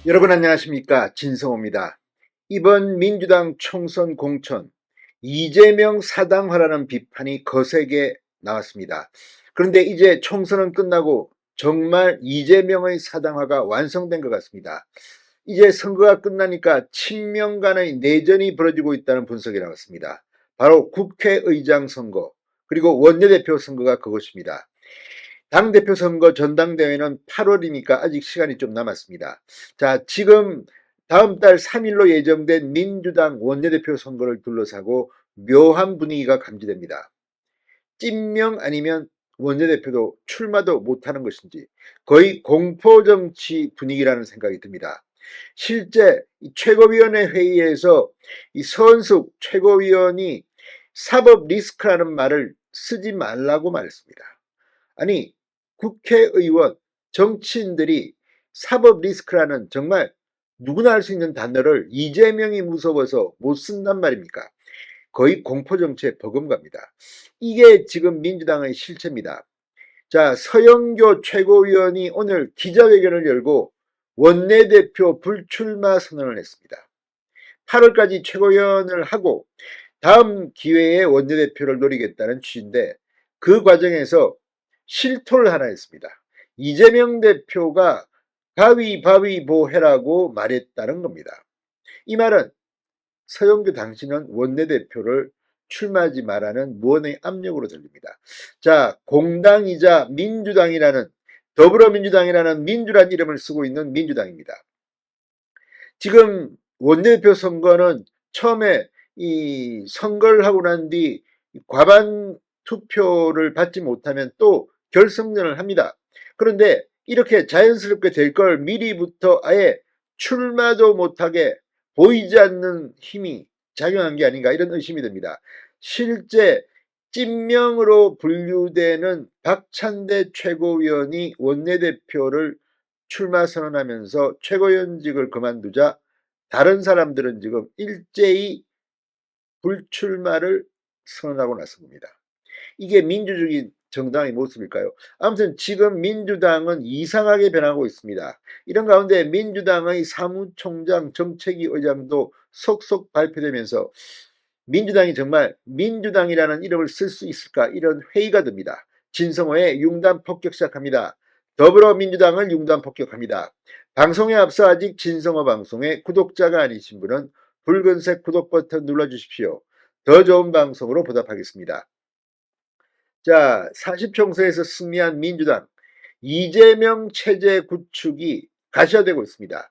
여러분 안녕하십니까, 진성호입니다. 이번 민주당 총선 공천 이재명 사당화라는 비판이 거세게 나왔습니다. 그런데 이제 총선은 끝나고 정말 이재명의 사당화가 완성된 것 같습니다. 이제 선거가 끝나니까 친명 간의 내전이 벌어지고 있다는 분석이 나왔습니다. 바로 국회의장 선거 그리고 원내대표 선거가 그것입니다. 당대표 선거 전당대회는 8월이니까 아직 시간이 좀 남았습니다. 자, 지금 다음 달 3일로 예정된 민주당 원내대표 선거를 둘러싸고 묘한 분위기가 감지됩니다. 찐명 아니면 원내대표도 출마도 못하는 것인지 거의 공포정치 분위기라는 생각이 듭니다. 실제 최고위원회 회의에서 이 서은숙 최고위원이 사법 리스크라는 말을 쓰지 말라고 말했습니다. 아니, 국회의원, 정치인들이 사법 리스크라는 정말 누구나 할 수 있는 단어를 이재명이 무서워서 못 쓴단 말입니까? 거의 공포정치에 버금갑니다. 이게 지금 민주당의 실체입니다. 자, 서영교 최고위원이 오늘 기자회견을 열고 원내대표 불출마 선언을 했습니다. 8월까지 최고위원을 하고 다음 기회에 원내대표를 노리겠다는 취지인데 그 과정에서 실토를 하나 했습니다. 이재명 대표가 가위바위보 해라고 말했다는 겁니다. 이 말은 서영교 당신은 원내대표를 출마하지 말라는 무언의 압력으로 들립니다. 자, 공당이자 민주당이라는 더불어민주당이라는 민주란 이름을 쓰고 있는 민주당입니다. 지금 원내대표 선거는 처음에 이 선거를 하고 난 뒤 과반 투표를 받지 못하면 또 결승전을 합니다. 그런데 이렇게 자연스럽게 될 걸 미리부터 아예 출마도 못하게 보이지 않는 힘이 작용한 게 아닌가 이런 의심이 듭니다. 실제 찐명으로 분류되는 박찬대 최고위원이 원내대표를 출마 선언하면서 최고위원직을 그만두자 다른 사람들은 지금 일제히 불출마를 선언하고 나섭니다. 이게 민주주의 정당의 모습일까요? 아무튼 지금 민주당은 이상하게 변하고 있습니다. 이런 가운데 민주당의 사무총장 정책위 의장도 속속 발표되면서 민주당이 정말 민주당이라는 이름을 쓸 수 있을까 이런 회의가 듭니다. 진성호의 융단 폭격 시작합니다. 더불어민주당을 융단 폭격합니다. 방송에 앞서 아직 진성호 방송의 구독자가 아니신 분은 붉은색 구독 버튼 눌러주십시오. 더 좋은 방송으로 보답하겠습니다. 자, 40총선에서 승리한 민주당 이재명 체제 구축이 가시화되고 있습니다.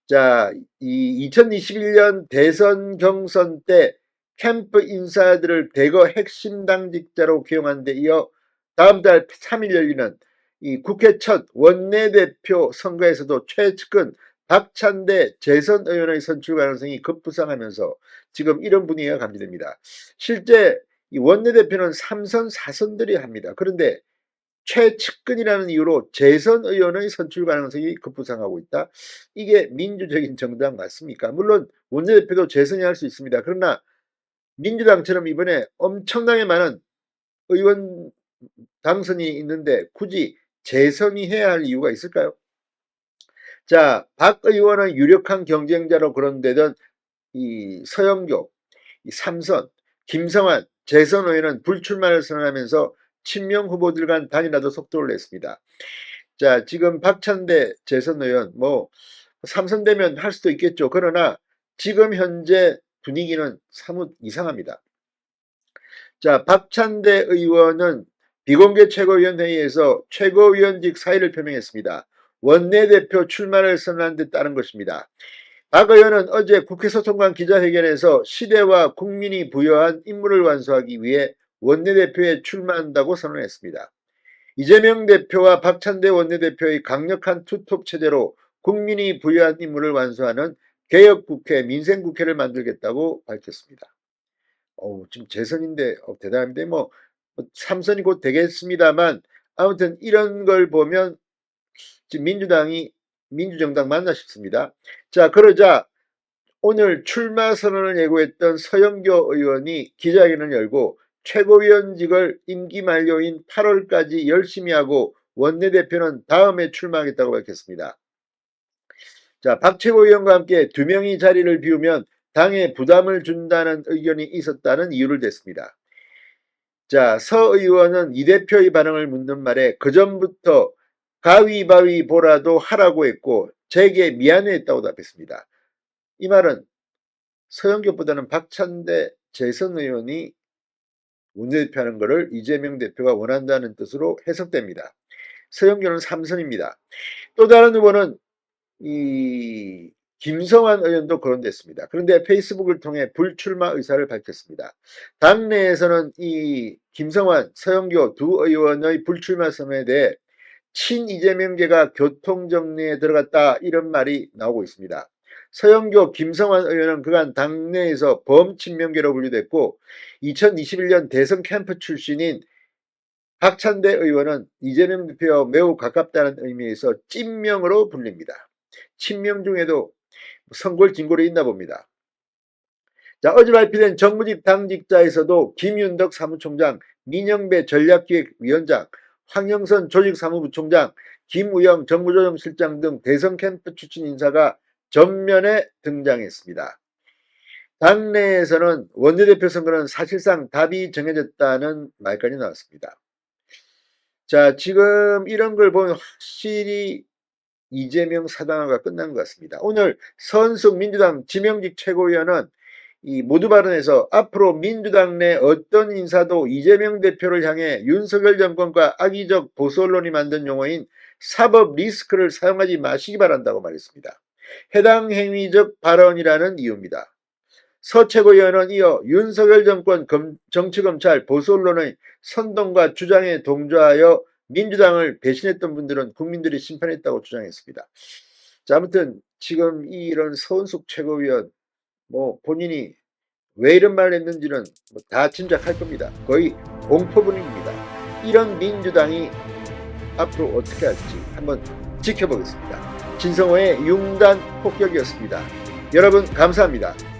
자, 이 2021년 대선 경선 때 캠프 인사들을 대거 핵심 당직자로 기용한 데 이어 다음 달 3일 열리는 이 국회 첫 원내대표 선거에서도 최측근 박찬대 재선 의원의 선출 가능성이 급부상하면서 지금 이런 분위기가 감지됩니다. 실제 이 원내대표는 3선 4선들이 합니다. 그런데 최측근이라는 이유로 재선 의원의 선출 가능성이 급부상하고 있다. 이게 민주적인 정당 맞습니까? 물론 원내대표도 재선이 할 수 있습니다. 그러나 민주당처럼 이번에 엄청나게 많은 의원 당선이 있는데 굳이 재선이 해야 할 이유가 있을까요? 자, 박 의원은 유력한 경쟁자로 거론되던 이 서영교, 이 삼선, 김성환 재선 의원은 불출마를 선언하면서 친명 후보들 간 단일화도 속도를 냈습니다. 자, 지금 박찬대 재선 의원 뭐 삼선되면 할 수도 있겠죠. 그러나 지금 현재 분위기는 사뭇 이상합니다. 자, 박찬대 의원은 비공개 최고위원회의에서 최고위원직 사의를 표명했습니다. 원내대표 출마를 선언한 데 따른 것입니다. 박 의원은 어제 국회 소통관 기자회견에서 시대와 국민이 부여한 임무를 완수하기 위해 원내대표에 출마한다고 선언했습니다. 이재명 대표와 박찬대 원내대표의 강력한 투톱 체제로 국민이 부여한 임무를 완수하는 개혁국회, 민생국회를 만들겠다고 밝혔습니다. 지금 재선인데 대단한데 뭐 3선이 곧 되겠습니다만 아무튼 이런 걸 보면 지금 민주당이 민주정당 맞나 싶습니다. 자, 그러자 오늘 출마 선언을 예고했던 서영교 의원이 기자회견을 열고 최고위원직을 임기 만료인 8월까지 열심히 하고 원내대표는 다음에 출마하겠다고 밝혔습니다. 자, 박 최고위원과 함께 2명이 자리를 비우면 당에 부담을 준다는 의견이 있었다는 이유를 댔습니다. 자, 서 의원은 이 대표의 반응을 묻는 말에 그전부터 가위바위보라도 하라고 했고 제게 미안해했다고 답했습니다. 이 말은 서영교보다는 박찬대 재선 의원이 원내대표하는 것을 이재명 대표가 원한다는 뜻으로 해석됩니다. 서영교는 3선입니다. 또 다른 후보는 이 김성환 의원도 거론됐습니다. 그런데 페이스북을 통해 불출마 의사를 밝혔습니다. 당내에서는 이 김성환, 서영교 두 의원의 불출마 선언에 대해 친이재명계가 교통정리에 들어갔다 이런 말이 나오고 있습니다. 서영교, 김성환 의원은 그간 당내에서 범친명계로 분류됐고 2021년 대선 캠프 출신인 박찬대 의원은 이재명 대표와 매우 가깝다는 의미에서 찐명으로 불립니다. 친명 중에도 선골 진골이 있나 봅니다. 자, 어제 발표된 정무직 당직자에서도 김윤덕 사무총장, 민영배 전략기획위원장, 황영선 조직사무부총장, 김우영 정무조정실장 등 대선 캠프 출신 인사가 전면에 등장했습니다. 당내에서는 원내대표 선거는 사실상 답이 정해졌다는 말까지 나왔습니다. 자, 지금 이런 걸 보면 확실히 이재명 사당화가 끝난 것 같습니다. 오늘 서은숙 민주당 지명직 최고위원은 이 모두 발언에서 앞으로 민주당 내 어떤 인사도 이재명 대표를 향해 윤석열 정권과 악의적 보수 언론이 만든 용어인 사법 리스크를 사용하지 마시기 바란다고 말했습니다. 해당 행위적 발언이라는 이유입니다. 서 최고위원은 이어 윤석열 정권 정치검찰 보수 언론의 선동과 주장에 동조하여 민주당을 배신했던 분들은 국민들이 심판했다고 주장했습니다. 자, 아무튼 지금 이런 서은숙 최고위원 본인이 왜 이런 말을 했는지는 다 짐작할 겁니다. 거의 공포 분위기입니다. 이런 민주당이 앞으로 어떻게 할지 한번 지켜보겠습니다. 진성호의 융단 폭격이었습니다. 여러분 감사합니다.